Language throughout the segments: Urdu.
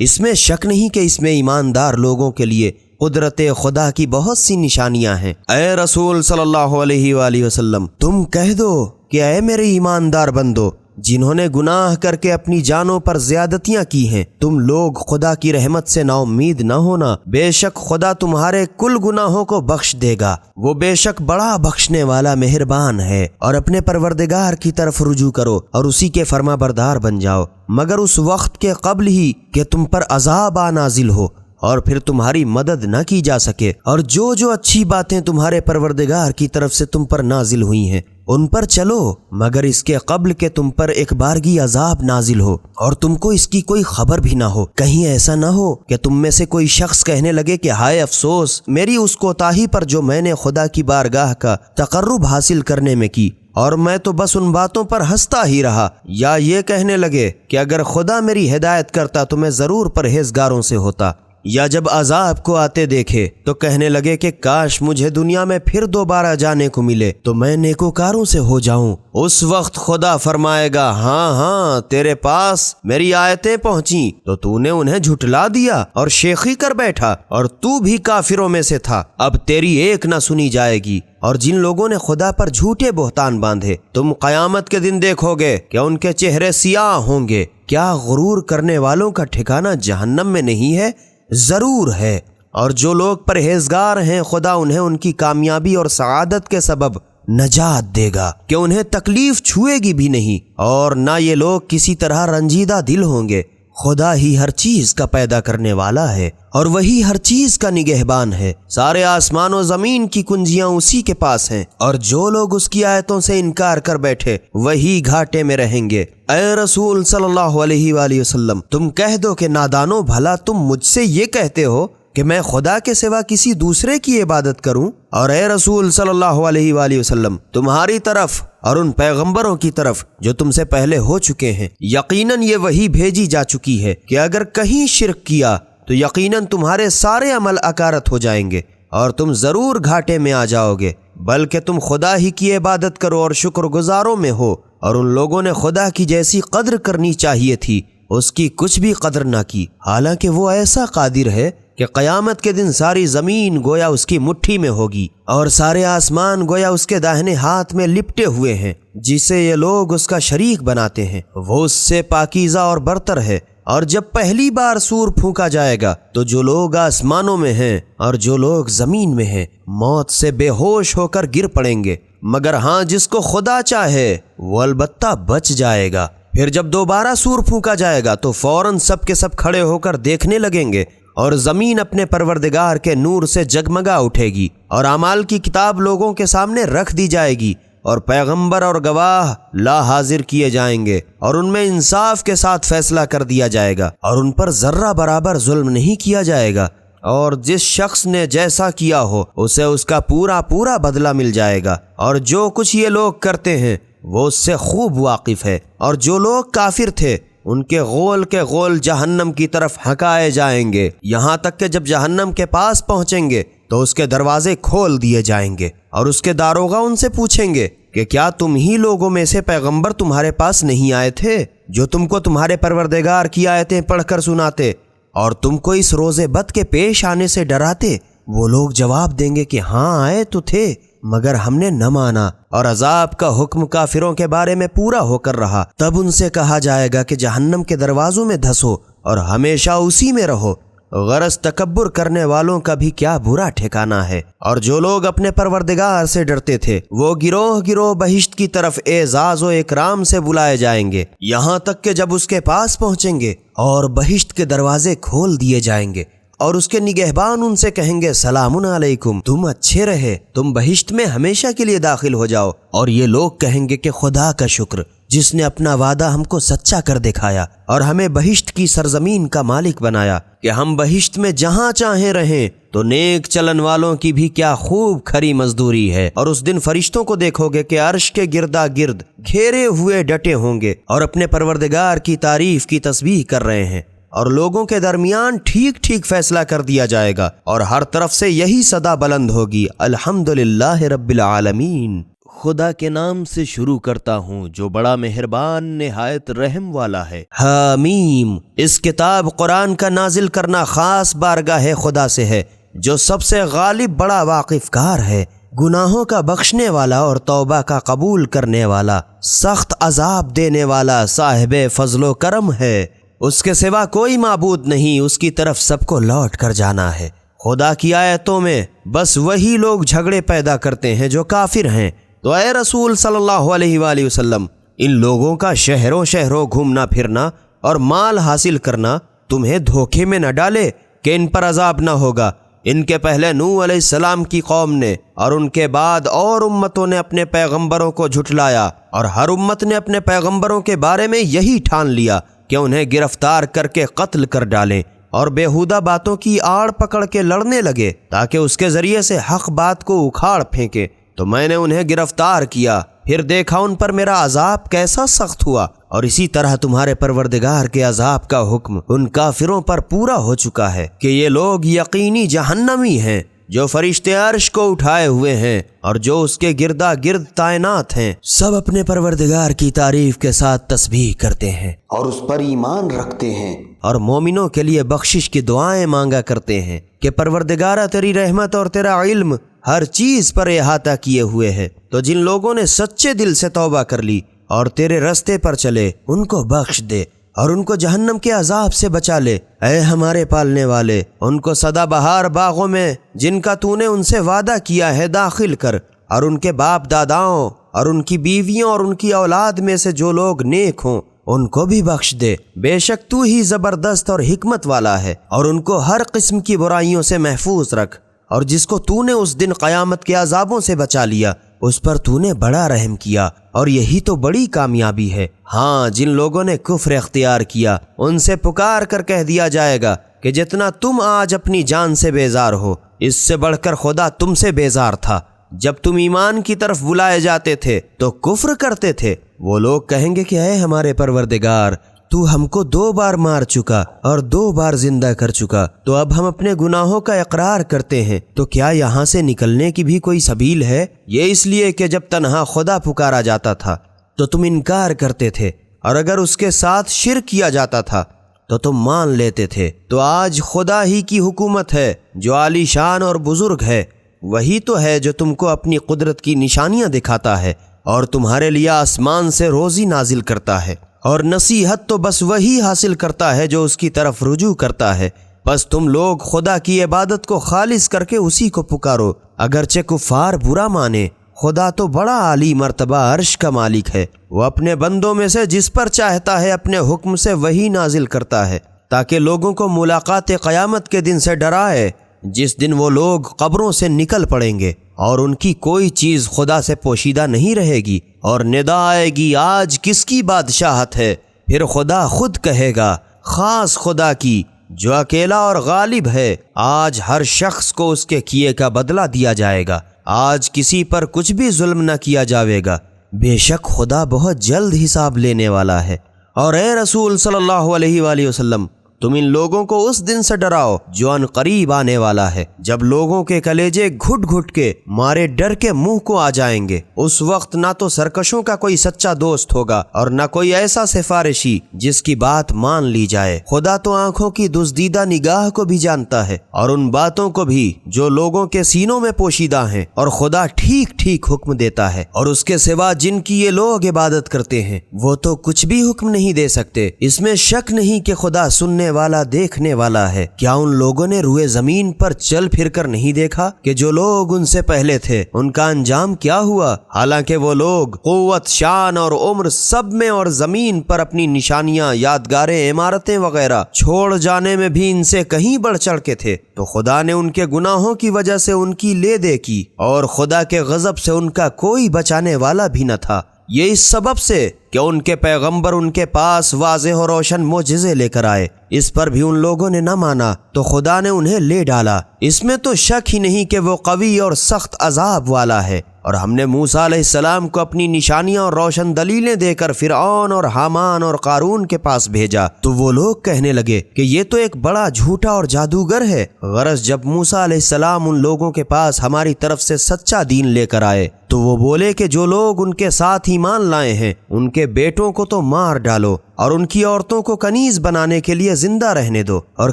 اس میں شک نہیں کہ اس میں ایماندار لوگوں کے لیے قدرت خدا کی بہت سی نشانیاں ہیں۔ اے رسول صلی اللہ علیہ وآلہ وسلم، تم کہہ دو کہ اے میرے ایماندار بندو، جنہوں نے گناہ کر کے اپنی جانوں پر زیادتیاں کی ہیں، تم لوگ خدا کی رحمت سے نا امید نہ ہونا، بے شک خدا تمہارے کل گناہوں کو بخش دے گا، وہ بے شک بڑا بخشنے والا مہربان ہے۔ اور اپنے پروردگار کی طرف رجوع کرو اور اسی کے فرما بردار بن جاؤ، مگر اس وقت کے قبل ہی کہ تم پر عذاب آ نازل ہو اور پھر تمہاری مدد نہ کی جا سکے، اور جو اچھی باتیں تمہارے پروردگار کی طرف سے تم پر نازل ہوئی ہیں ان پر چلو، مگر اس کے قبل کہ تم پر ایک بارگی عذاب نازل ہو اور تم کو اس کی کوئی خبر بھی نہ ہو۔ کہیں ایسا نہ ہو کہ تم میں سے کوئی شخص کہنے لگے کہ ہائے افسوس میری اس کوتاہی پر جو میں نے خدا کی بارگاہ کا تقرب حاصل کرنے میں کی، اور میں تو بس ان باتوں پر ہنستا ہی رہا، یا یہ کہنے لگے کہ اگر خدا میری ہدایت کرتا تو میں ضرور پرہیزگاروں سے ہوتا، یا جب عذاب کو آتے دیکھے تو کہنے لگے کہ کاش مجھے دنیا میں پھر دوبارہ جانے کو ملے تو میں نیکوکاروں سے ہو جاؤں۔ اس وقت خدا فرمائے گا ہاں تیرے پاس میری آیتیں پہنچیں تو تو نے انہیں جھٹلا دیا اور شیخی کر بیٹھا، اور تو بھی کافروں میں سے تھا، اب تیری ایک نہ سنی جائے گی۔ اور جن لوگوں نے خدا پر جھوٹے بہتان باندھے، تم قیامت کے دن دیکھو گے کہ ان کے چہرے سیاہ ہوں گے۔ کیا غرور کرنے والوں کا ٹھکانہ جہنم میں نہیں ہے؟ ضرور ہے۔ اور جو لوگ پرہیزگار ہیں خدا انہیں ان کی کامیابی اور سعادت کے سبب نجات دے گا کہ انہیں تکلیف چھوئے گی بھی نہیں، اور نہ یہ لوگ کسی طرح رنجیدہ دل ہوں گے۔ خدا ہی ہر چیز کا پیدا کرنے والا ہے اور وہی ہر چیز کا نگہبان ہے۔ سارے آسمان و زمین کی کنجیاں اسی کے پاس ہیں، اور جو لوگ اس کی آیتوں سے انکار کر بیٹھے وہی گھاٹے میں رہیں گے۔ اے رسول صلی اللہ علیہ وآلہ وسلم، تم کہہ دو کہ نادانو بھلا تم مجھ سے یہ کہتے ہو کہ میں خدا کے سوا کسی دوسرے کی عبادت کروں؟ اور اے رسول صلی اللہ علیہ وآلہ وسلم، تمہاری طرف اور ان پیغمبروں کی طرف جو تم سے پہلے ہو چکے ہیں یقیناً یہ وحی بھیجی جا چکی ہے کہ اگر کہیں شرک کیا تو یقیناً تمہارے سارے عمل اکارت ہو جائیں گے اور تم ضرور گھاٹے میں آ جاؤ گے، بلکہ تم خدا ہی کی عبادت کرو اور شکر گزاروں میں ہو۔ اور ان لوگوں نے خدا کی جیسی قدر کرنی چاہیے تھی اس کی کچھ بھی قدر نہ کی، حالانکہ وہ ایسا قادر ہے کہ قیامت کے دن ساری زمین گویا اس کی مٹھی میں ہوگی اور سارے آسمان گویا اس کے داہنے ہاتھ میں لپٹے ہوئے ہیں، جسے یہ لوگ اس کا شریک بناتے ہیں وہ اس سے پاکیزہ اور برتر ہے۔ اور جب پہلی بار سور پھونکا جائے گا تو جو لوگ آسمانوں میں ہیں اور جو لوگ زمین میں ہیں موت سے بے ہوش ہو کر گر پڑیں گے، مگر ہاں جس کو خدا چاہے وہ البتہ بچ جائے گا۔ پھر جب دوبارہ سور پھونکا جائے گا تو فوراً سب کے سب کھڑے ہو کر دیکھنے لگیں گے، اور زمین اپنے پروردگار کے نور سے جگمگا اٹھے گی، اور اعمال کی کتاب لوگوں کے سامنے رکھ دی جائے گی، اور پیغمبر اور گواہ لا حاضر کیے جائیں گے، اور ان میں انصاف کے ساتھ فیصلہ کر دیا جائے گا، اور ان پر ذرہ برابر ظلم نہیں کیا جائے گا، اور جس شخص نے جیسا کیا ہو اسے اس کا پورا بدلہ مل جائے گا، اور جو کچھ یہ لوگ کرتے ہیں وہ اس سے خوب واقف ہے۔ اور جو لوگ کافر تھے ان کے غول جہنم کی طرف ہکائے جائیں گے، یہاں تک کہ جب جہنم کے پاس پہنچیں گے تو اس کے دروازے کھول دیے جائیں گے، اور اس کے داروغہ ان سے پوچھیں گے کہ کیا تم ہی لوگوں میں سے پیغمبر تمہارے پاس نہیں آئے تھے جو تم کو تمہارے پروردگار کی آیتیں پڑھ کر سناتے اور تم کو اس روز بد کے پیش آنے سے ڈراتے؟ وہ لوگ جواب دیں گے کہ ہاں آئے تو تھے مگر ہم نے نہ مانا، اور عذاب کا حکم کافروں کے بارے میں پورا ہو کر رہا۔ تب ان سے کہا جائے گا کہ جہنم کے دروازوں میں دھسو اور ہمیشہ اسی میں رہو، غرض تکبر کرنے والوں کا بھی کیا برا ٹھکانہ ہے۔ اور جو لوگ اپنے پروردگار سے ڈرتے تھے وہ گروہ گروہ بہشت کی طرف اعزاز و اکرام سے بلائے جائیں گے، یہاں تک کہ جب اس کے پاس پہنچیں گے اور بہشت کے دروازے کھول دیے جائیں گے اور اس کے نگہبان ان سے کہیں گے سلام علیکم، تم اچھے رہے، تم بہشت میں ہمیشہ کے لیے داخل ہو جاؤ۔ اور یہ لوگ کہیں گے کہ خدا کا شکر جس نے اپنا وعدہ ہم کو سچا کر دکھایا اور ہمیں بہشت کی سرزمین کا مالک بنایا کہ ہم بہشت میں جہاں چاہیں رہیں۔ تو نیک چلن والوں کی بھی کیا خوب کھری مزدوری ہے۔ اور اس دن فرشتوں کو دیکھو گے کہ عرش کے گردا گرد گھیرے ہوئے ڈٹے ہوں گے اور اپنے پروردگار کی تعریف کی تسبیح کر رہے ہیں، اور لوگوں کے درمیان ٹھیک ٹھیک فیصلہ کر دیا جائے گا، اور ہر طرف سے یہی صدا بلند ہوگی الحمدللہ رب العالمین۔ خدا کے نام سے شروع کرتا ہوں جو بڑا مہربان نہایت رحم والا ہے۔ حامیم۔ اس کتاب قرآن کا نازل کرنا خاص بارگاہ خدا سے ہے جو سب سے غالب بڑا واقف کار ہے، گناہوں کا بخشنے والا اور توبہ کا قبول کرنے والا، سخت عذاب دینے والا، صاحب فضل و کرم ہے۔ اس کے سوا کوئی معبود نہیں، اس کی طرف سب کو لوٹ کر جانا ہے۔ خدا کی آیتوں میں بس وہی لوگ جھگڑے پیدا کرتے ہیں جو کافر ہیں، تو اے رسول صلی اللہ علیہ وآلہ وسلم، ان لوگوں کا شہروں شہروں گھومنا پھرنا اور مال حاصل کرنا تمہیں دھوکے میں نہ ڈالے کہ ان پر عذاب نہ ہوگا۔ ان کے پہلے نوح علیہ السلام کی قوم نے اور ان کے بعد اور امتوں نے اپنے پیغمبروں کو جھٹلایا، اور ہر امت نے اپنے پیغمبروں کے بارے میں یہی ٹھان لیا کہ انہیں گرفتار کر کے قتل کر ڈالیں، اور بیہودہ باتوں کی آڑ پکڑ کے لڑنے لگے تاکہ اس کے ذریعے سے حق بات کو اکھاڑ پھینکے۔ تو میں نے انہیں گرفتار کیا، پھر دیکھا ان پر میرا عذاب کیسا سخت ہوا، اور اسی طرح تمہارے پروردگار کے عذاب کا حکم ان کافروں پر پورا ہو چکا ہے کہ یہ لوگ یقینی جہنمی ہیں جو فرشتے عرش کو اٹھائے ہوئے ہیں اور جو اس کے گردا گرد تعینات ہیں، سب اپنے پروردگار کی تعریف کے ساتھ تسبیح کرتے ہیں اور اس پر ایمان رکھتے ہیں، اور مومنوں کے لیے بخشش کی دعائیں مانگا کرتے ہیں کہ پروردگارہ تیری رحمت اور تیرا علم ہر چیز پر احاطہ کیے ہوئے ہے۔ تو جن لوگوں نے سچے دل سے توبہ کر لی اور تیرے رستے پر چلے ان کو بخش دے اور ان کو جہنم کے عذاب سے بچا لے۔ اے ہمارے پالنے والے، ان کو سدا بہار باغوں میں جن کا تو نے ان سے وعدہ کیا ہے داخل کر، اور ان کے باپ داداؤں اور ان کی بیویوں اور ان کی اولاد میں سے جو لوگ نیک ہوں ان کو بھی بخش دے۔ بے شک تو ہی زبردست اور حکمت والا ہے، اور ان کو ہر قسم کی برائیوں سے محفوظ رکھ، اور جس کو تو نے اس دن قیامت کے عذابوں سے بچا لیا اس پر تو نے بڑا رحم کیا، اور یہی تو بڑی کامیابی ہے۔ ہاں، جن لوگوں نے کفر اختیار کیا ان سے پکار کر کہہ دیا جائے گا کہ جتنا تم آج اپنی جان سے بیزار ہو، اس سے بڑھ کر خدا تم سے بیزار تھا۔ جب تم ایمان کی طرف بلائے جاتے تھے تو کفر کرتے تھے۔ وہ لوگ کہیں گے کہ اے ہمارے پروردگار، تو ہم کو 2 بار مار چکا اور 2 بار زندہ کر چکا، تو اب ہم اپنے گناہوں کا اقرار کرتے ہیں، تو کیا یہاں سے نکلنے کی بھی کوئی سبیل ہے؟ یہ اس لیے کہ جب تنہا خدا پکارا جاتا تھا تو تم انکار کرتے تھے، اور اگر اس کے ساتھ شرک کیا جاتا تھا تو تم مان لیتے تھے۔ تو آج خدا ہی کی حکومت ہے جو عالی شان اور بزرگ ہے، وہی تو ہے جو تم کو اپنی قدرت کی نشانیاں دکھاتا ہے اور تمہارے لیے آسمان سے روزی نازل کرتا ہے، اور نصیحت تو بس وہی حاصل کرتا ہے جو اس کی طرف رجوع کرتا ہے۔ بس تم لوگ خدا کی عبادت کو خالص کر کے اسی کو پکارو، اگرچہ کفار برا مانے۔ خدا تو بڑا عالی مرتبہ عرش کا مالک ہے، وہ اپنے بندوں میں سے جس پر چاہتا ہے اپنے حکم سے وہی نازل کرتا ہے، تاکہ لوگوں کو ملاقات قیامت کے دن سے ڈرائے، جس دن وہ لوگ قبروں سے نکل پڑیں گے اور ان کی کوئی چیز خدا سے پوشیدہ نہیں رہے گی، اور ندا آئے گی آج کس کی بادشاہت ہے، پھر خدا خود کہے گا خاص خدا کی جو اکیلا اور غالب ہے۔ آج ہر شخص کو اس کے کیے کا بدلہ دیا جائے گا، آج کسی پر کچھ بھی ظلم نہ کیا جاوے گا، بے شک خدا بہت جلد حساب لینے والا ہے۔ اور اے رسول صلی اللہ علیہ وآلہ وسلم، تم ان لوگوں کو اس دن سے ڈراؤ جو ان قریب آنے والا ہے، جب لوگوں کے کلیجے گھٹ گھٹ کے مارے ڈر کے منہ کو آ جائیں گے۔ اس وقت نہ تو سرکشوں کا کوئی سچا دوست ہوگا اور نہ کوئی ایسا سفارشی جس کی بات مان لی جائے۔ خدا تو آنکھوں کی دزدیدہ نگاہ کو بھی جانتا ہے اور ان باتوں کو بھی جو لوگوں کے سینوں میں پوشیدہ ہیں، اور خدا ٹھیک ٹھیک حکم دیتا ہے، اور اس کے سوا جن کی یہ لوگ عبادت کرتے ہیں وہ تو کچھ بھی حکم نہیں دے سکتے۔ اس میں شک نہیں کہ خدا سننے والا دیکھنے والا ہے۔ کیا ان لوگوں نے روئے زمین پر چل پھر کر نہیں دیکھا کہ جو لوگ ان سے پہلے تھے ان کا انجام کیا ہوا؟ حالانکہ وہ لوگ قوت، شان اور عمر سب میں اور زمین پر اپنی نشانیاں، یادگاریں، عمارتیں وغیرہ چھوڑ جانے میں بھی ان سے کہیں بڑھ چڑھ کے تھے، تو خدا نے ان کے گناہوں کی وجہ سے ان کی لے دے کی، اور خدا کے غضب سے ان کا کوئی بچانے والا بھی نہ تھا۔ یہ اس سبب سے کہ ان کے پیغمبر ان کے پاس واضح و روشن معجزے لے کر آئے، اس پر بھی ان لوگوں نے نہ مانا تو خدا نے انہیں لے ڈالا۔ اس میں تو شک ہی نہیں کہ وہ قوی اور سخت عذاب والا ہے۔ اور ہم نے موسیٰ علیہ السلام کو اپنی نشانیاں اور روشن دلیلیں دے کر فرعون اور حامان اور قارون کے پاس بھیجا تو وہ لوگ کہنے لگے کہ یہ تو ایک بڑا جھوٹا اور جادوگر ہے۔ غرض جب موسیٰ علیہ السلام ان لوگوں کے پاس ہماری طرف سے سچا دین لے کر آئے تو وہ بولے کہ جو لوگ ان کے ساتھ ایمان لائے ہیں ان کے بیٹوں کو تو مار ڈالو اور ان کی عورتوں کو کنیز بنانے کے لیے زندہ رہنے دو، اور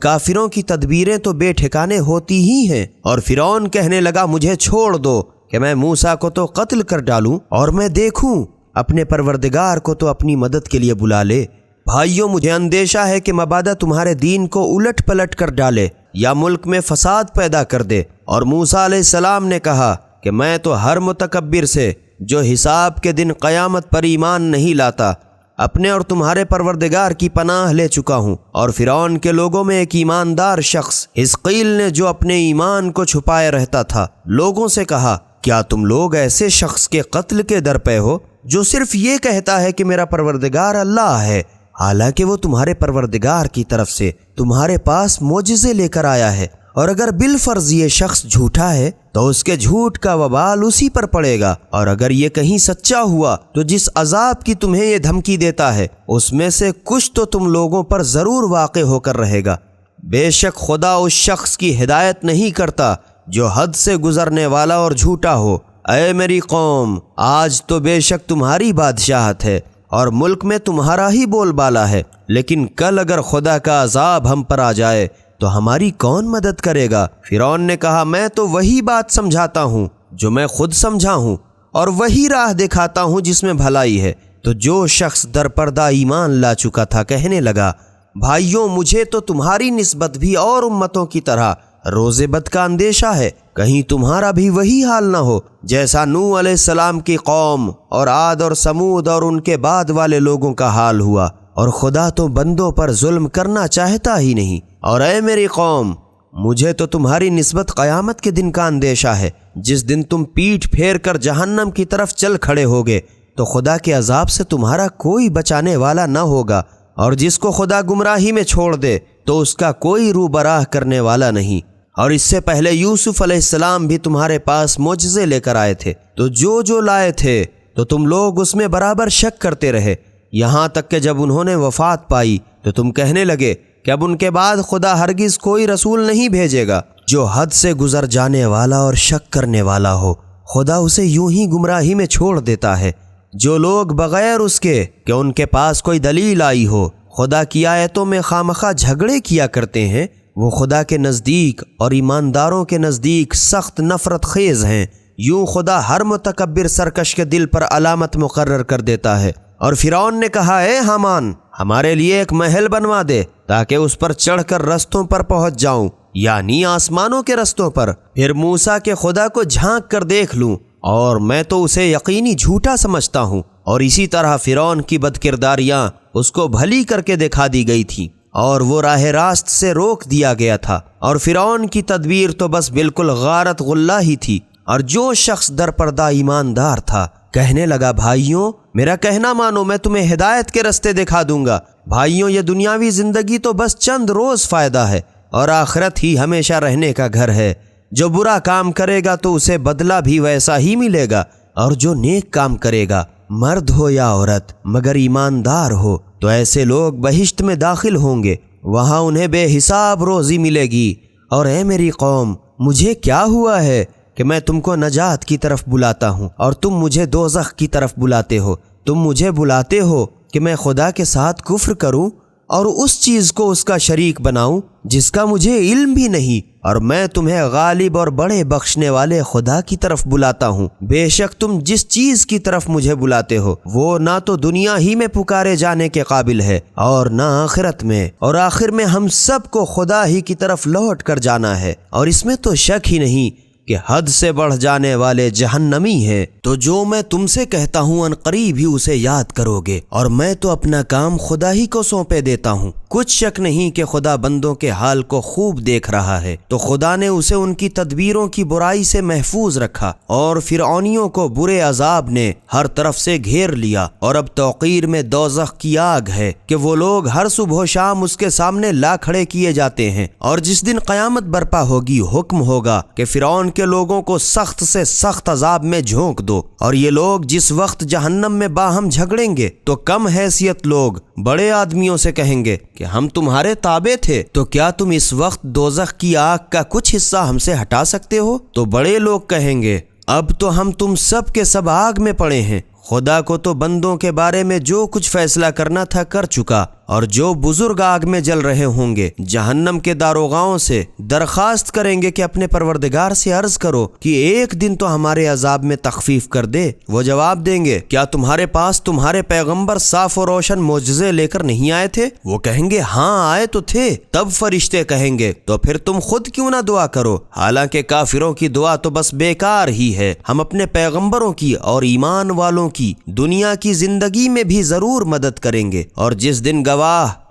کافروں کی تدبیریں تو بے ٹھکانے ہوتی ہی ہیں۔ اور فرعون کہنے لگا مجھے چھوڑ دو کہ میں موسیٰ کو تو قتل کر ڈالوں اور میں دیکھوں اپنے پروردگار کو تو اپنی مدد کے لیے بلا لے۔ بھائیوں مجھے اندیشہ ہے کہ مبادا تمہارے دین کو الٹ پلٹ کر ڈالے یا ملک میں فساد پیدا کر دے۔ اور موسیٰ علیہ السلام نے کہا کہ میں تو ہر متکبر سے جو حساب کے دن قیامت پر ایمان نہیں لاتا اپنے اور تمہارے پروردگار کی پناہ لے چکا ہوں۔ اور فرعون کے لوگوں میں ایک ایماندار شخص حزقیل نے جو اپنے ایمان کو چھپائے رہتا تھا لوگوں سے کہا کیا تم لوگ ایسے شخص کے قتل کے در پہ ہو جو صرف یہ کہتا ہے کہ میرا پروردگار اللہ ہے، حالانکہ وہ تمہارے پروردگار کی طرف سے تمہارے پاس معجزے لے کر آیا ہے؟ اور اگر بالفرض یہ شخص جھوٹا ہے تو اس کے جھوٹ کا وبال اسی پر پڑے گا، اور اگر یہ کہیں سچا ہوا تو جس عذاب کی تمہیں یہ دھمکی دیتا ہے اس میں سے کچھ تو تم لوگوں پر ضرور واقع ہو کر رہے گا۔ بے شک خدا اس شخص کی ہدایت نہیں کرتا جو حد سے گزرنے والا اور جھوٹا ہو۔ اے میری قوم، آج تو بے شک تمہاری بادشاہت ہے اور ملک میں تمہارا ہی بول بالا ہے، لیکن کل اگر خدا کا عذاب ہم پر آ جائے تو ہماری کون مدد کرے گا؟ فرعون نے کہا میں تو وہی بات سمجھاتا ہوں جو میں خود سمجھا ہوں اور وہی راہ دکھاتا ہوں جس میں بھلائی ہے۔ تو جو شخص در پردہ ایمان لا چکا تھا کہنے لگا بھائیوں مجھے تو تمہاری نسبت بھی اور امتوں کی طرح روز بد کا اندیشہ ہے، کہیں تمہارا بھی وہی حال نہ ہو جیسا نوح علیہ السلام کی قوم اور عاد اور سمود اور ان کے بعد والے لوگوں کا حال ہوا، اور خدا تو بندوں پر ظلم کرنا چاہتا ہی نہیں۔ اور اے میری قوم مجھے تو تمہاری نسبت قیامت کے دن کا اندیشہ ہے، جس دن تم پیٹھ پھیر کر جہنم کی طرف چل کھڑے ہوگے تو خدا کے عذاب سے تمہارا کوئی بچانے والا نہ ہوگا، اور جس کو خدا گمراہی میں چھوڑ دے تو اس کا کوئی روبراہ کرنے والا نہیں۔ اور اس سے پہلے یوسف علیہ السلام بھی تمہارے پاس معجزے لے کر آئے تھے، تو جو لائے تھے تو تم لوگ اس میں برابر شک کرتے رہے، یہاں تک کہ جب انہوں نے وفات پائی تو تم کہنے لگے کہ اب ان کے بعد خدا ہرگز کوئی رسول نہیں بھیجے گا۔ جو حد سے گزر جانے والا اور شک کرنے والا ہو خدا اسے یوں ہی گمراہی میں چھوڑ دیتا ہے۔ جو لوگ بغیر اس کے کہ ان کے پاس کوئی دلیل آئی ہو خدا کی آیتوں میں خامخواہ جھگڑے کیا کرتے ہیں، وہ خدا کے نزدیک اور ایمانداروں کے نزدیک سخت نفرت خیز ہیں۔ یوں خدا ہر متکبر سرکش کے دل پر علامت مقرر کر دیتا ہے۔ اور فرعون نے کہا اے حامان ہمارے لیے ایک محل بنوا دے تاکہ اس پر چڑھ کر رستوں پر پہنچ جاؤں، یعنی آسمانوں کے رستوں پر، پھر موسیٰ کے خدا کو جھانک کر دیکھ لوں، اور میں تو اسے یقینی جھوٹا سمجھتا ہوں۔ اور اسی طرح فرعون کی بد کرداریاں اس کو بھلی کر کے دکھا دی گئی تھیں اور وہ راہ راست سے روک دیا گیا تھا، اور فرعون کی تدبیر تو بس بالکل غارت غلہ ہی تھی۔ اور جو شخص در پردہ ایماندار تھا کہنے لگا بھائیوں میرا کہنا مانو، میں تمہیں ہدایت کے رستے دکھا دوں گا۔ بھائیوں یہ دنیاوی زندگی تو بس چند روز فائدہ ہے اور آخرت ہی ہمیشہ رہنے کا گھر ہے۔ جو برا کام کرے گا تو اسے بدلہ بھی ویسا ہی ملے گا، اور جو نیک کام کرے گا مرد ہو یا عورت مگر ایماندار ہو تو ایسے لوگ بہشت میں داخل ہوں گے، وہاں انہیں بے حساب روزی ملے گی۔ اور اے میری قوم مجھے کیا ہوا ہے کہ میں تم کو نجات کی طرف بلاتا ہوں اور تم مجھے دوزخ کی طرف بلاتے ہو؟ تم مجھے بلاتے ہو کہ میں خدا کے ساتھ کفر کروں اور اس چیز کو اس کا شریک بناؤں جس کا مجھے علم بھی نہیں، اور میں تمہیں غالب اور بڑے بخشنے والے خدا کی طرف بلاتا ہوں۔ بے شک تم جس چیز کی طرف مجھے بلاتے ہو وہ نہ تو دنیا ہی میں پکارے جانے کے قابل ہے اور نہ آخرت میں، اور آخر میں ہم سب کو خدا ہی کی طرف لوٹ کر جانا ہے، اور اس میں تو شک ہی نہیں کہ حد سے بڑھ جانے والے جہنمی ہیں۔ تو جو میں تم سے کہتا ہوں ان قریب ہی اسے یاد کرو گے، اور میں تو اپنا کام خدا ہی کو سونپے دیتا ہوں۔ کچھ شک نہیں کہ خدا بندوں کے حال کو خوب دیکھ رہا ہے۔ تو خدا نے اسے ان کی تدبیروں کی برائی سے محفوظ رکھا، اور فرعونیوں کو برے عذاب نے ہر طرف سے گھیر لیا، اور اب توقیر میں دوزخ کی آگ ہے کہ وہ لوگ ہر صبح و شام اس کے سامنے لا کھڑے کیے جاتے ہیں۔ اور جس دن قیامت برپا ہوگی حکم ہوگا کہ فرعون کے لوگوں کو سخت سے سخت عذاب میں جھونک دو، اور یہ لوگ جس وقت جہنم میں باہم جھگڑیں گے تو کم حیثیت لوگ بڑے آدمیوں سے کہیں گے کہ ہم تمہارے تابع تھے، تو کیا تم اس وقت دوزخ کی آگ کا کچھ حصہ ہم سے ہٹا سکتے ہو؟ تو بڑے لوگ کہیں گے اب تو ہم تم سب کے سب آگ میں پڑے ہیں، خدا کو تو بندوں کے بارے میں جو کچھ فیصلہ کرنا تھا کر چکا، اور جو بزرگ آگ میں جل رہے ہوں گے جہنم کے داروغاؤں سے درخواست کریں گے کہ اپنے پروردگار سے عرض کرو کہ ایک دن تو ہمارے عذاب میں تخفیف کر دے۔ وہ جواب دیں گے کیا تمہارے پاس تمہارے پیغمبر صاف و روشن معجزے لے کر نہیں آئے تھے؟ وہ کہیں گے ہاں آئے تو تھے۔ تب فرشتے کہیں گے تو پھر تم خود کیوں نہ دعا کرو؟ حالانکہ کافروں کی دعا تو بس بیکار ہی ہے۔ ہم اپنے پیغمبروں کی اور ایمان والوں کی دنیا کی زندگی میں بھی ضرور مدد کریں گے، اور جس دن گواہ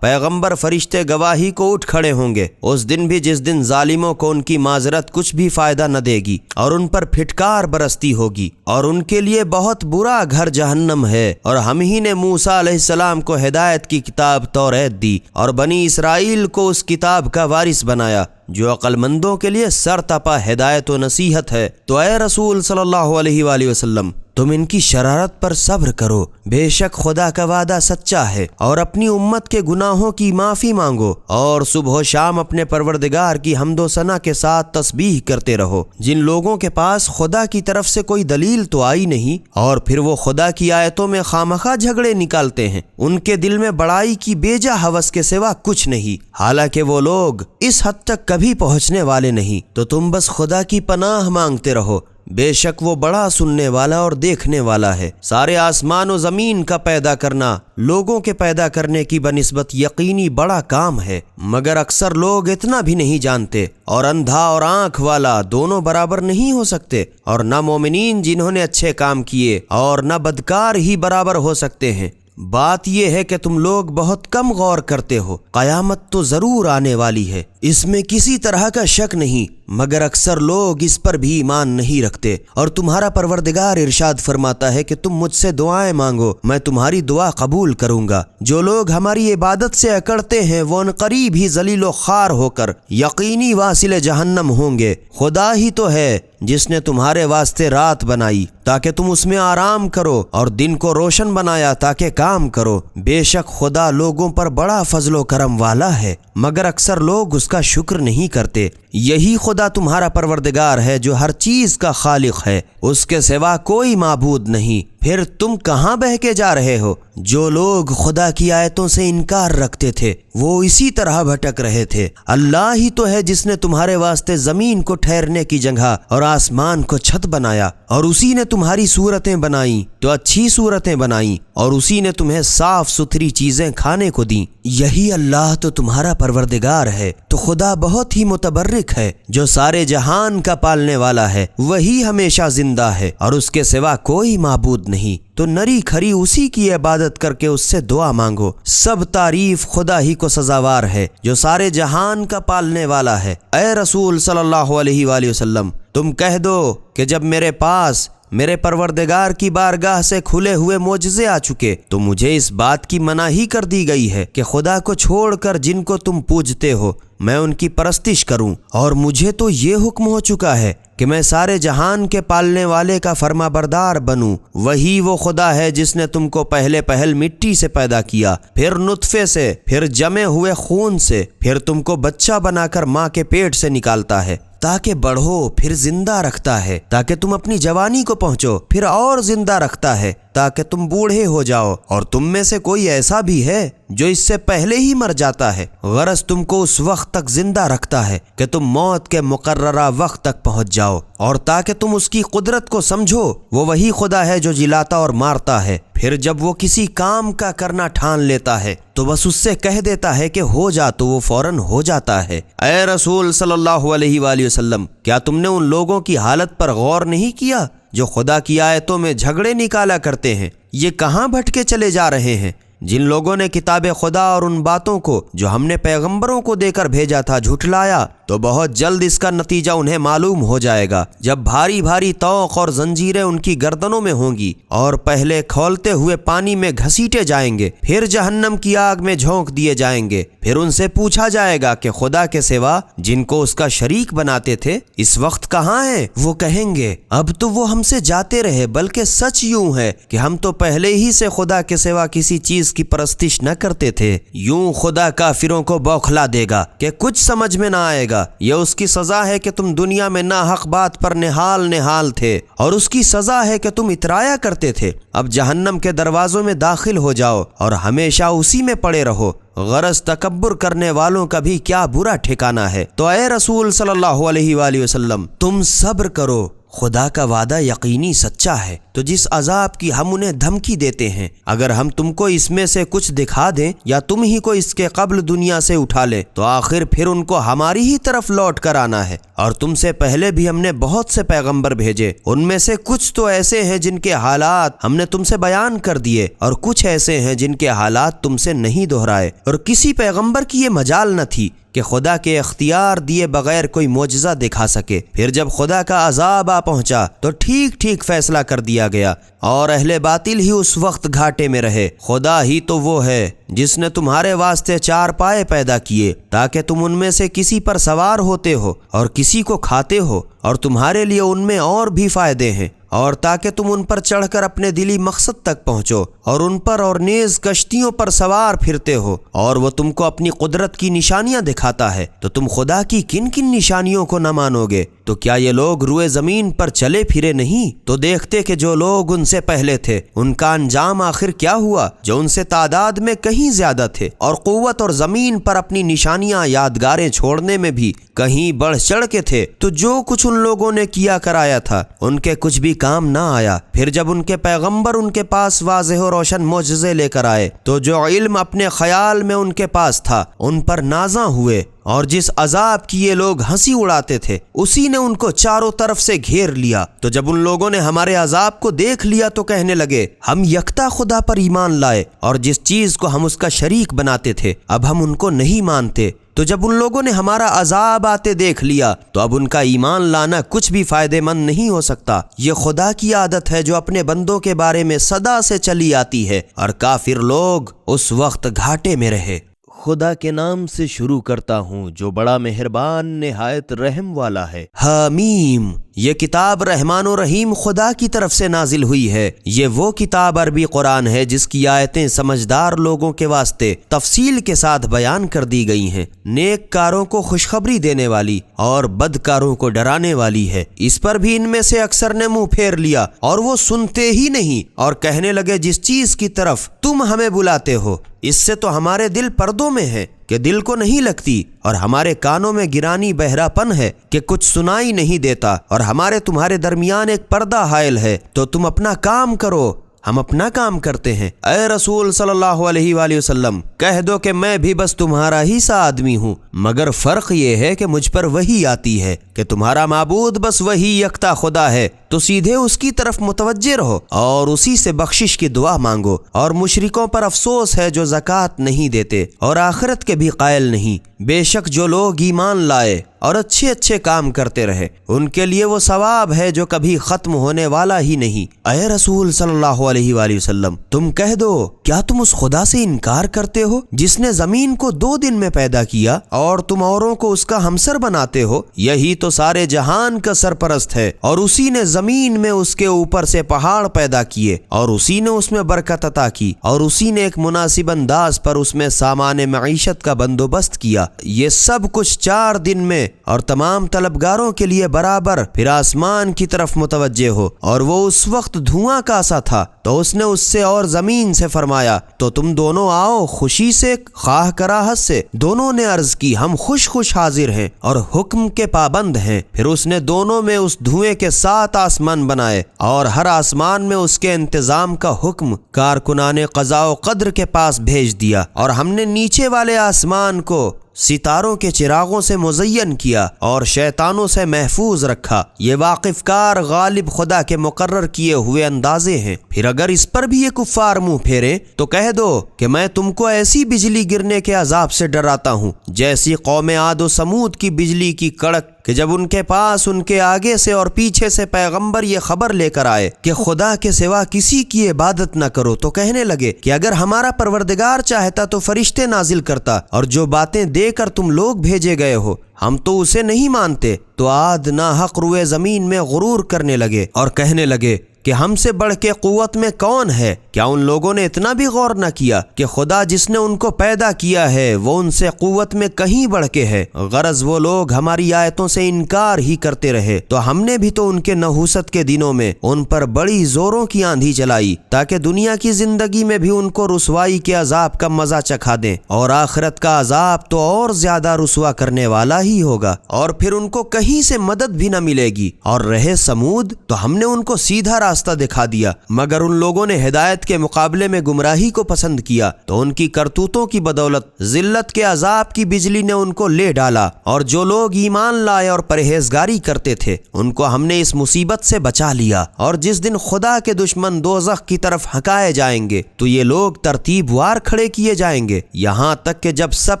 پیغمبر فرشتے گواہی کو اٹھ کھڑے ہوں گے، اس دن بھی جس دن ظالموں کو ان کی معذرت کچھ بھی فائدہ نہ دے گی، اور ان پر پھٹکار برستی ہوگی، اور ان کے لیے بہت برا گھر جہنم ہے۔ اور ہم ہی نے موسیٰ علیہ السلام کو ہدایت کی کتاب توریت دی، اور بنی اسرائیل کو اس کتاب کا وارث بنایا جو عقل مندوں کے لیے سر تپا ہدایت و نصیحت ہے۔ تو اے رسول صلی اللہ علیہ وآلہ وسلم، تم ان کی شرارت پر صبر کرو، بے شک خدا کا وعدہ سچا ہے، اور اپنی امت کے گناہوں کی معافی مانگو، اور صبح و شام اپنے پروردگار کی حمد و ثنا کے ساتھ تسبیح کرتے رہو۔ جن لوگوں کے پاس خدا کی طرف سے کوئی دلیل تو آئی نہیں، اور پھر وہ خدا کی آیتوں میں خامخواہ جھگڑے نکالتے ہیں، ان کے دل میں بڑائی کی بیجا ہوس کے سوا کچھ نہیں، حالانکہ وہ لوگ اس حد تک کبھی پہنچنے والے نہیں۔ تو تم بس خدا کی پناہ مانگتے رہو، بے شک وہ بڑا سننے والا اور دیکھنے والا ہے۔ سارے آسمان و زمین کا پیدا کرنا لوگوں کے پیدا کرنے کی بنسبت یقینی بڑا کام ہے، مگر اکثر لوگ اتنا بھی نہیں جانتے، اور اندھا اور آنکھ والا دونوں برابر نہیں ہو سکتے، اور نہ مومنین جنہوں نے اچھے کام کیے اور نہ بدکار ہی برابر ہو سکتے ہیں۔ بات یہ ہے کہ تم لوگ بہت کم غور کرتے ہو۔ قیامت تو ضرور آنے والی ہے، اس میں کسی طرح کا شک نہیں، مگر اکثر لوگ اس پر بھی ایمان نہیں رکھتے۔ اور تمہارا پروردگار ارشاد فرماتا ہے کہ تم مجھ سے دعائیں مانگو، میں تمہاری دعا قبول کروں گا۔ جو لوگ ہماری عبادت سے اکڑتے ہیں وہ ان قریب ہی ذلیل و خوار ہو کر یقینی واصل جہنم ہوں گے۔ خدا ہی تو ہے جس نے تمہارے واسطے رات بنائی تاکہ تم اس میں آرام کرو، اور دن کو روشن بنایا تاکہ کام کرو۔ بے شک خدا لوگوں پر بڑا فضل و کرم والا ہے، مگر اکثر لوگ اس کا شکر نہیں کرتے۔ یہی خدا تمہارا پروردگار ہے جو ہر چیز کا خالق ہے، اس کے سوا کوئی معبود نہیں۔ پھر تم کہاں بہہ کے جا رہے ہو؟ جو لوگ خدا کی آیتوں سے انکار رکھتے تھے وہ اسی طرح بھٹک رہے تھے۔ اللہ ہی تو ہے جس نے تمہارے واسطے زمین کو ٹھہرنے کی جگہ اور آسمان کو چھت بنایا، اور اسی نے تمہاری صورتیں بنائیں تو اچھی صورتیں بنائیں، اور اسی نے تمہیں صاف ستھری چیزیں کھانے کو دیں۔ یہی اللہ تو تمہارا پروردگار ہے۔ تو خدا بہت ہی متبرک ہے جو سارے جہان کا پالنے والا ہے، وہی ہمیشہ زندہ ہے اور اس کے سوا کوئی معبود نہیں۔ تو نری کھری اسی کی عبادت کر کے اس سے دعا مانگو۔ سب تعریف خدا ہی کو سزاوار ہے جو سارے جہان کا پالنے والا ہے۔ اے رسول صلی اللہ علیہ وآلہ وسلم، تم کہہ دو کہ جب میرے پاس میرے پروردگار کی بارگاہ سے کھلے ہوئے معجزے آ چکے تو مجھے اس بات کی مناہی کر دی گئی ہے کہ خدا کو چھوڑ کر جن کو تم پوجتے ہو میں ان کی پرستش کروں، اور مجھے تو یہ حکم ہو چکا ہے کہ میں سارے جہان کے پالنے والے کا فرما بردار بنوں۔ وہی وہ خدا ہے جس نے تم کو پہلے پہل مٹی سے پیدا کیا، پھر نطفے سے، پھر جمے ہوئے خون سے، پھر تم کو بچہ بنا کر ماں کے پیٹ سے نکالتا ہے تاکہ بڑھو، پھر زندہ رکھتا ہے تاکہ تم اپنی جوانی کو پہنچو، پھر اور زندہ رکھتا ہے تاکہ تم بوڑھے ہو جاؤ، اور تم میں سے کوئی ایسا بھی ہے جو اس سے پہلے ہی مر جاتا ہے۔ غرض تم کو اس وقت تک زندہ رکھتا ہے کہ تم موت کے مقررہ وقت تک پہنچ جاؤ، اور تاکہ تم اس کی قدرت کو سمجھو۔ وہ وہی خدا ہے جو جلاتا اور مارتا ہے، پھر جب وہ کسی کام کا کرنا ٹھان لیتا ہے تو بس اس سے کہہ دیتا ہے کہ ہو جا تو وہ فوراً ہو جاتا ہے۔ اے رسول صلی اللہ علیہ وآلہ وسلم، کیا تم نے ان لوگوں کی حالت پر غور نہیں کیا جو خدا کی آیتوں میں جھگڑے نکالا کرتے ہیں؟ یہ کہاں بھٹکے چلے جا رہے ہیں؟ جن لوگوں نے کتاب خدا اور ان باتوں کو جو ہم نے پیغمبروں کو دے کر بھیجا تھا جھٹلایا، تو بہت جلد اس کا نتیجہ انہیں معلوم ہو جائے گا، جب بھاری بھاری طوق اور زنجیریں ان کی گردنوں میں ہوں گی اور پہلے کھولتے ہوئے پانی میں گھسیٹے جائیں گے، پھر جہنم کی آگ میں جھونک دیے جائیں گے۔ پھر ان سے پوچھا جائے گا کہ خدا کے سوا جن کو اس کا شریک بناتے تھے اس وقت کہاں ہیں؟ وہ کہیں گے اب تو وہ ہم سے جاتے رہے، بلکہ سچ یوں ہے کہ ہم تو پہلے ہی سے خدا کے سوا کسی چیز کی پرستش نہ کرتے تھے۔ یوں خدا کافروں کو بوکھلا دے گا کہ کچھ سمجھ میں نہ آئے گا۔ یہ اس کی سزا ہے کہ تم دنیا میں ناحق بات پر نہال تھے، اور اس کی سزا ہے کہ تم اترایا کرتے تھے۔ اب جہنم کے دروازوں میں داخل ہو جاؤ اور ہمیشہ اسی میں پڑے رہو۔ غرض تکبر کرنے والوں کا بھی کیا برا ٹھکانہ ہے۔ تو اے رسول صلی اللہ علیہ وآلہ وسلم، تم صبر کرو، خدا کا وعدہ یقینی سچا ہے۔ تو جس عذاب کی ہم انہیں دھمکی دیتے ہیں، اگر ہم تم کو اس میں سے کچھ دکھا دیں یا تم ہی کو اس کے قبل دنیا سے اٹھا لیں، تو آخر پھر ان کو ہماری ہی طرف لوٹ کر آنا ہے۔ اور تم سے پہلے بھی ہم نے بہت سے پیغمبر بھیجے، ان میں سے کچھ تو ایسے ہیں جن کے حالات ہم نے تم سے بیان کر دیے، اور کچھ ایسے ہیں جن کے حالات تم سے نہیں دہرائے۔ اور کسی پیغمبر کی یہ مجال نہ تھی کہ خدا کے اختیار دیے بغیر کوئی معجزہ دکھا سکے۔ پھر جب خدا کا عذاب آ پہنچا تو ٹھیک ٹھیک فیصلہ کر دیا گیا، اور اہل باطل ہی اس وقت گھاٹے میں رہے۔ خدا ہی تو وہ ہے جس نے تمہارے واسطے 4 پائے پیدا کیے تاکہ تم ان میں سے کسی پر سوار ہوتے ہو اور کسی کو کھاتے ہو، اور تمہارے لیے ان میں اور بھی فائدے ہیں، اور تاکہ تم ان پر چڑھ کر اپنے دلی مقصد تک پہنچو، اور ان پر اور نیز کشتیوں پر سوار پھرتے ہو، اور وہ تم کو اپنی قدرت کی نشانیاں دکھاتا ہے۔ تو تم خدا کی کن کن نشانیوں کو نہ مانو گے؟ تو کیا یہ لوگ روئے زمین پر چلے پھرے نہیں؟ تو دیکھتے کہ جو لوگ ان سے پہلے تھے ان کا انجام آخر کیا ہوا، جو ان سے تعداد میں کہیں زیادہ تھے اور قوت اور زمین پر اپنی نشانیاں یادگاریں چھوڑنے میں بھی کہیں بڑھ چڑھ کے تھے۔ تو جو کچھ ان لوگوں نے کیا کرایا تھا ان کے کچھ بھی کام نہ آیا۔ پھر جب ان کے پیغمبر ان کے پاس واضح و روشن معجزے لے کر آئے تو جو علم اپنے خیال میں ان کے پاس تھا ان پر نازاں ہوئے، اور جس عذاب کی یہ لوگ ہنسی اڑاتے تھے اسی نے ان کو چاروں طرف سے گھیر لیا۔ تو جب ان لوگوں نے ہمارے عذاب کو دیکھ لیا تو کہنے لگے ہم یکتا خدا پر ایمان لائے، اور جس چیز کو ہم اس کا شریک بناتے تھے اب ہم ان کو نہیں مانتے۔ تو جب ان لوگوں نے ہمارا عذاب آتے دیکھ لیا تو اب ان کا ایمان لانا کچھ بھی فائدے مند نہیں ہو سکتا۔ یہ خدا کی عادت ہے جو اپنے بندوں کے بارے میں صدا سے چلی آتی ہے، اور کافر لوگ اس وقت گھاٹے میں رہے۔ خدا کے نام سے شروع کرتا ہوں جو بڑا مہربان نہایت رحم والا ہے۔ حامیم، یہ کتاب رحمان و رحیم خدا کی طرف سے نازل ہوئی ہے۔ یہ وہ کتاب عربی قرآن ہے جس کی آیتیں سمجھدار لوگوں کے واسطے تفصیل کے ساتھ بیان کر دی گئی ہیں، نیک کاروں کو خوشخبری دینے والی اور بدکاروں کو ڈرانے والی ہے۔ اس پر بھی ان میں سے اکثر نے منہ پھیر لیا اور وہ سنتے ہی نہیں، اور کہنے لگے جس چیز کی طرف تم ہمیں بلاتے ہو اس سے تو ہمارے دل پردوں میں ہیں کہ دل کو نہیں لگتی، اور ہمارے کانوں میں گرانی بہرا پن ہے کہ کچھ سنائی نہیں دیتا، اور ہمارے تمہارے درمیان ایک پردہ حائل ہے۔ تو تم اپنا کام کرو، ہم اپنا کام کرتے ہیں۔ اے رسول صلی اللہ علیہ وآلہ وسلم، کہہ دو کہ میں بھی بس تمہارا ہی سا آدمی ہوں، مگر فرق یہ ہے کہ مجھ پر وحی آتی ہے کہ تمہارا معبود بس وہی یکتا خدا ہے، تو سیدھے اس کی طرف متوجہ رہو اور اسی سے بخشش کی دعا مانگو۔ اور مشرکوں پر افسوس ہے جو زکوٰۃ نہیں دیتے اور آخرت کے بھی قائل نہیں۔ بے شک جو لوگ ایمان لائے اور اچھے اچھے کام کرتے رہے ان کے لیے وہ ثواب ہے جو کبھی ختم ہونے والا ہی نہیں۔ اے رسول صلی اللہ علیہ وآلہ وسلم، تم کہہ دو کیا تم اس خدا سے انکار کرتے ہو جس نے زمین کو 2 دن میں پیدا کیا اور تم اوروں کو اس کا ہمسر بناتے ہو؟ یہی تو سارے جہان کا سرپرست ہے، اور اسی نے زمین میں اس کے اوپر سے پہاڑ پیدا کیے، اور اسی نے اس میں برکت عطا کی، اور اسی نے ایک مناسب انداز پر اس میں سامان معیشت کا بندوبست کیا۔ یہ سب کچھ 4 دن میں اور تمام طلبگاروں کے لیے برابر۔ پھر آسمان کی طرف متوجہ ہو، اور وہ اس وقت دھواں کا سا تھا، تو اس نے اس سے اور زمین سے فرمایا تو تم دونوں آؤ، خوشی سے خواہ کراہت سے۔ دونوں نے عرض کی ہم خوش خوش حاضر ہیں اور حکم کے پابند ہیں۔ پھر اس نے دونوں میں اس دھوئیں کے 7 آسمان بنائے، اور ہر آسمان میں اس کے انتظام کا حکم کارکنان قضاء و قدر کے پاس بھیج دیا، اور ہم نے نیچے والے آسمان کو ستاروں کے چراغوں سے مزین کیا اور شیطانوں سے محفوظ رکھا۔ یہ واقف کار غالب خدا کے مقرر کیے ہوئے اندازے ہیں۔ پھر اگر اس پر بھی یہ کفار منہ پھیرے تو کہہ دو کہ میں تم کو ایسی بجلی گرنے کے عذاب سے ڈراتا ہوں جیسی قوم عاد و سمود کی بجلی کی کڑک، کہ جب ان کے پاس ان کے آگے سے اور پیچھے سے پیغمبر یہ خبر لے کر آئے کہ خدا کے سوا کسی کی عبادت نہ کرو تو کہنے لگے کہ اگر ہمارا پروردگار چاہتا تو فرشتے نازل کرتا، اور جو باتیں دے کر تم لوگ بھیجے گئے ہو ہم تو اسے نہیں مانتے۔ تو عاد ناحق روئے زمین میں غرور کرنے لگے اور کہنے لگے کہ ہم سے بڑھ کے قوت میں کون ہے؟ کیا ان لوگوں نے اتنا بھی غور نہ کیا کہ خدا جس نے ان کو پیدا کیا ہے وہ ان سے قوت میں کہیں بڑھ کے ہے؟ غرض وہ لوگ ہماری آیتوں سے انکار ہی کرتے رہے تو ہم نے بھی تو ان کے نحوست کے دنوں میں ان پر بڑی زوروں کی آندھی چلائی تاکہ دنیا کی زندگی میں بھی ان کو رسوائی کے عذاب کا مزہ چکھا دیں، اور آخرت کا عذاب تو اور زیادہ رسوا کرنے والا ہی ہوگا، اور پھر ان کو کہیں سے مدد بھی نہ ملے گی۔ اور رہے سمود تو ہم نے ان کو سیدھا راستہ دکھا دیا، مگر ان لوگوں نے ہدایت کے مقابلے میں گمراہی کو پسند کیا تو ان کی کرتوتوں کی بدولت ذلت کے عذاب کی بجلی نے ان کو لے ڈالا، اور جو لوگ ایمان لائے اور پرہیزگاری کرتے تھے ان کو ہم نے اس مصیبت سے بچا لیا۔ اور جس دن خدا کے دشمن دوزخ کی طرف ہکائے جائیں گے تو یہ لوگ ترتیب وار کھڑے کیے جائیں گے، یہاں تک کہ جب سب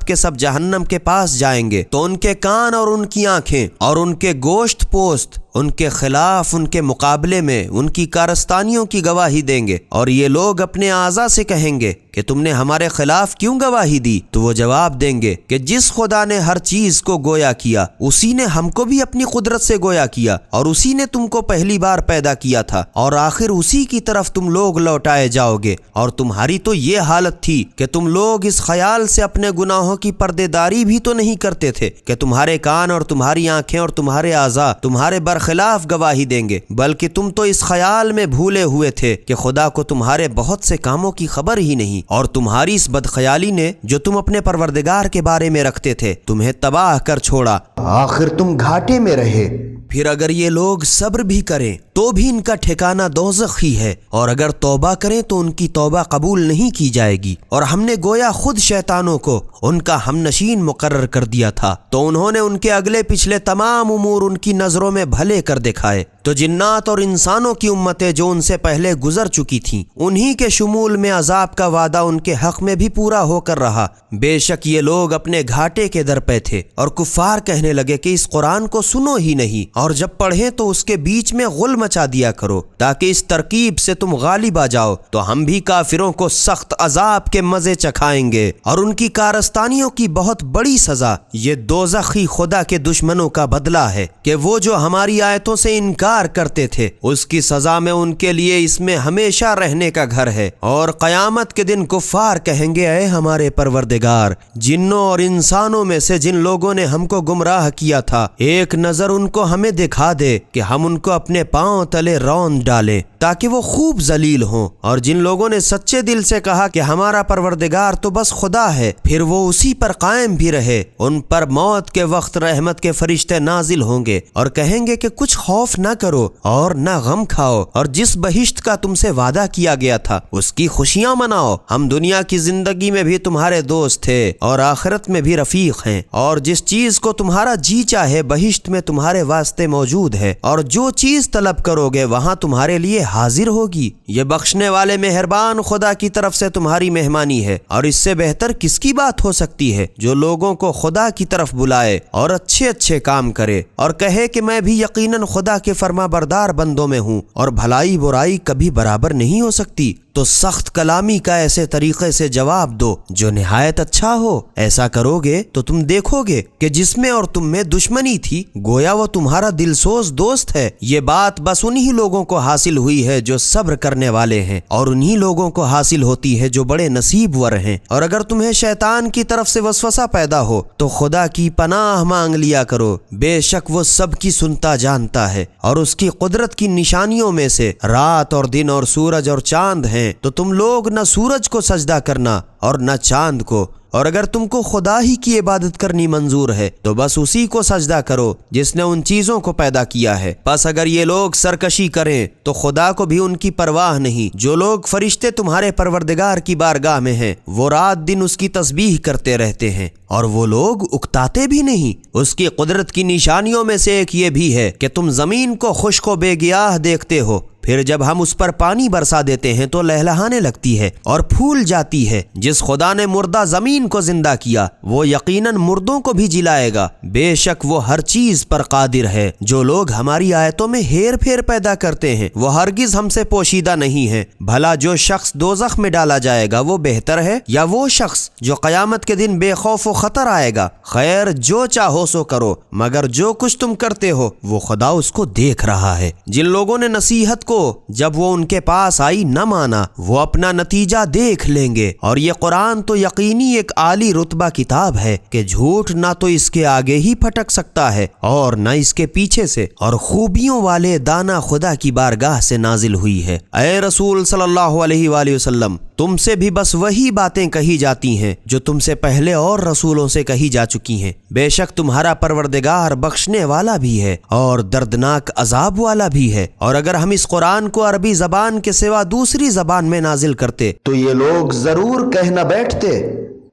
کے سب جہنم کے پاس جائیں گے تو ان کے کان اور ان کی آنکھیں اور ان کے گوشت پوست ان کے خلاف ان کے مقابلے میں ان کی کارستانیوں کی گواہی دیں گے، اور یہ لوگ اپنے اعضاء سے کہیں گے کہ تم نے ہمارے خلاف کیوں گواہی دی؟ تو وہ جواب دیں گے کہ جس خدا نے ہر چیز کو گویا کیا اسی نے ہم کو بھی اپنی قدرت سے گویا کیا، اور اسی نے تم کو پہلی بار پیدا کیا تھا، اور آخر اسی کی طرف تم لوگ لوٹائے جاؤ گے۔ اور تمہاری تو یہ حالت تھی کہ تم لوگ اس خیال سے اپنے گناہوں کی پردے داری بھی تو نہیں کرتے تھے کہ تمہارے کان اور تمہاری آنکھیں اور تمہارے اعضاء تمہارے برخلاف گواہی دیں گے، بلکہ تم تو اس خیال میں بھولے ہوئے تھے کہ خدا کو تمہارے بہت سے کاموں کی خبر ہی نہیں، اور تمہاری اس بدخیالی نے جو تم اپنے پروردگار کے بارے میں رکھتے تھے تمہیں تباہ کر چھوڑا، آخر تم گھاٹے میں رہے۔ پھر اگر یہ لوگ صبر بھی کریں تو بھی ان کا ٹھکانہ دوزخ ہی ہے، اور اگر توبہ کریں تو ان کی توبہ قبول نہیں کی جائے گی۔ اور ہم نے گویا خود شیطانوں کو ان کا ہم نشین مقرر کر دیا تھا تو انہوں نے ان کے اگلے پچھلے تمام امور ان کی نظروں میں بھلے کر دکھائے۔ تو جنات اور انسانوں کی امتیں جو ان سے پہلے گزر چکی تھیں انہی کے شمول میں عذاب کا وعدہ ان کے حق میں بھی پورا ہو کر رہا۔ بے شک یہ لوگ اپنے گھاٹے کے در پہ تھے، اور کفار کہنے لگے کہ اس قرآن کو سنو ہی نہیں، اور جب پڑھیں تو اس کے بیچ میں غل مچا دیا کرو تاکہ اس ترکیب سے تم غالب آ جاؤ، تو ہم بھی کافروں کو سخت عذاب کے مزے چکھائیں گے اور ان کی کارستانیوں کی بہت بڑی سزا۔ یہ دوزخی خدا کے دشمنوں کا بدلہ ہے کہ وہ جو ہماری آیتوں سے انکار کرتے تھے اس کی سزا میں ان کے لیے اس میں ہمیشہ رہنے کا گھر ہے۔ اور قیامت کے دن کفار کہیں گے اے ہمارے پروردگار، جنوں اور انسانوں میں سے جن لوگوں نے ہم کو گمراہ کیا تھا ایک نظر ان کو ہمیں دکھا دے کہ ہم ان کو اپنے پاؤں تلے روند ڈالیں تاکہ وہ خوب ذلیل ہوں۔ اور جن لوگوں نے سچے دل سے کہا کہ ہمارا پروردگار تو بس خدا ہے، پھر وہ اسی پر قائم بھی رہے، ان پر موت کے وقت رحمت کے فرشتے نازل ہوں گے اور کہیں گے کہ کچھ خوف نہ کرو اور نہ غم کھاؤ، اور جس بہشت کا تم سے وعدہ کیا گیا تھا اس کی خوشیاں مناؤ، ہم دنیا کی زندگی میں بھی تمہارے دوست تھے اور آخرت میں بھی رفیق ہیں، اور جس چیز کو تمہارا جی چاہے بہشت میں تمہارے واسطے موجود ہے، اور جو چیز طلب کرو گے وہاں تمہارے لیے حاضر ہوگی۔ یہ بخشنے والے مہربان خدا کی طرف سے تمہاری مہمانی ہے، اور اس سے بہتر کس کی بات ہو سکتی ہے جو لوگوں کو خدا کی طرف بلائے اور اچھے اچھے کام کرے اور کہے کہ میں بھی یقیناً خدا کے فرما بردار بندوں میں ہوں، اور بھلائی برائی کبھی برابر نہیں ہو سکتی۔ تو سخت کلامی کا ایسے طریقے سے جواب دو جو نہایت اچھا ہو۔ ایسا کرو گے تو تم دیکھو گے کہ جس میں اور تم میں دشمنی تھی گویا وہ تمہارا دلسوز دوست ہے۔ یہ بات بس انہی لوگوں کو حاصل ہوئی ہے جو صبر کرنے والے ہیں، اور انہی لوگوں کو حاصل ہوتی ہے جو بڑے نصیب ور ہیں۔ اور اگر تمہیں شیطان کی طرف سے وسوسہ پیدا ہو تو خدا کی پناہ مانگ لیا کرو، بے شک وہ سب کی سنتا جانتا ہے، اور اس کی قدرت کی نشانیوں میں سے رات اور دن اور سورج اور چاند ہیں، ہیں تو تم لوگ نہ سورج کو سجدہ کرنا اور نہ چاند کو، اور اگر تم کو خدا ہی کی عبادت کرنی منظور ہے تو بس اسی کو سجدہ کرو جس نے ان چیزوں کو پیدا کیا ہے۔ پس اگر یہ لوگ سرکشی کریں تو خدا کو بھی ان کی پرواہ نہیں۔ جو لوگ فرشتے تمہارے پروردگار کی بارگاہ میں ہیں وہ رات دن اس کی تسبیح کرتے رہتے ہیں اور وہ لوگ اکتاتے بھی نہیں۔ اس کی قدرت کی نشانیوں میں سے ایک یہ بھی ہے کہ تم زمین کو خشک و بے گیاہ دیکھتے ہو، پھر جب ہم اس پر پانی برسا دیتے ہیں تو لہلہانے لگتی ہے اور پھول جاتی ہے۔ جس خدا نے مردہ زمین کو زندہ کیا وہ یقیناً مردوں کو بھی جلائے گا، بے شک وہ ہر چیز پر قادر ہے۔ جو لوگ ہماری آیتوں میں ہیر پھیر پیدا کرتے ہیں وہ ہرگز ہم سے پوشیدہ نہیں ہیں۔ بھلا جو شخص دوزخ میں ڈالا جائے گا وہ بہتر ہے یا وہ شخص جو قیامت کے دن بے خوف و خطر آئے گا؟ خیر جو چاہو سو کرو، مگر جو کچھ تم کرتے ہو وہ خدا اس کو دیکھ رہا ہے۔ جن لوگوں نے نصیحت کو جب وہ ان کے پاس آئی نہ مانا وہ اپنا نتیجہ دیکھ لیں گے، اور یہ قرآن تو یقینی ایک عالی رتبہ کتاب ہے کہ جھوٹ نہ تو اس کے آگے ہی پھٹک سکتا ہے اور نہ اس کے پیچھے سے، اور خوبیوں والے دانا خدا کی بارگاہ سے نازل ہوئی ہے۔ اے رسول صلی اللہ علیہ وآلہ وسلم، تم سے بھی بس وہی باتیں کہی جاتی ہیں جو تم سے پہلے اور رسولوں سے کہی جا چکی ہیں۔ بے شک تمہارا پروردگار بخشنے والا بھی ہے اور دردناک عذاب والا بھی ہے۔ اور اگر ہم اس قرآن کو عربی زبان کے سوا دوسری زبان میں نازل کرتے تو یہ لوگ ضرور کہہ نہ بیٹھتے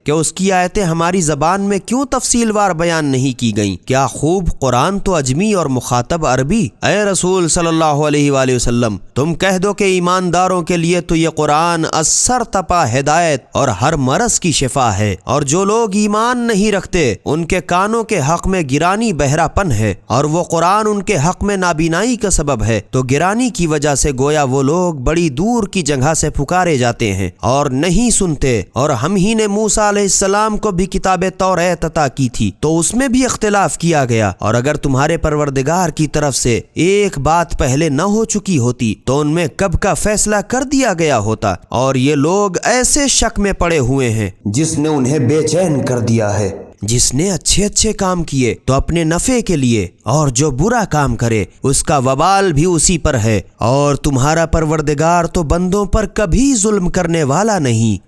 کہ اس کی آیتیں ہماری زبان میں کیوں تفصیل وار بیان نہیں کی گئیں؟ کیا خوب قرآن تو اجمی اور مخاطب عربی۔ اے رسول صلی اللہ علیہ وآلہ وسلم، تم کہہ دو کہ ایمانداروں کے لیے تو یہ قرآن اثر تپا ہدایت اور ہر مرض کی شفا ہے، اور جو لوگ ایمان نہیں رکھتے ان کے کانوں کے حق میں گرانی بہرا پن ہے، اور وہ قرآن ان کے حق میں نابینائی کا سبب ہے۔ تو گرانی کی وجہ سے گویا وہ لوگ بڑی دور کی جگہ سے پکارے جاتے ہیں اور نہیں سنتے۔ اور ہم ہی نے موسیٰ علیہ السلام کو بھی کتاب توریت عطا کی تھی تو اس میں بھی اختلاف کیا گیا، اور اگر تمہارے پروردگار کی طرف سے ایک بات پہلے نہ ہو چکی ہوتی تو ان میں کب کا فیصلہ کر دیا گیا ہوتا۔ اور یہ لوگ ایسے شک میں پڑے ہوئے ہیں جس نے انہیں بے چین کر دیا ہے۔ جس نے اچھے اچھے کام کیے تو اپنے نفع کے لیے، اور جو برا کام کرے اس کا وبال بھی اسی پر ہے، اور تمہارا پروردگار تو بندوں پر کبھی ظلم کرنے والا نہیں۔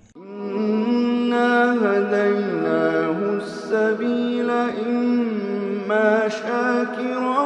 هديناه السبيل إما شاكرا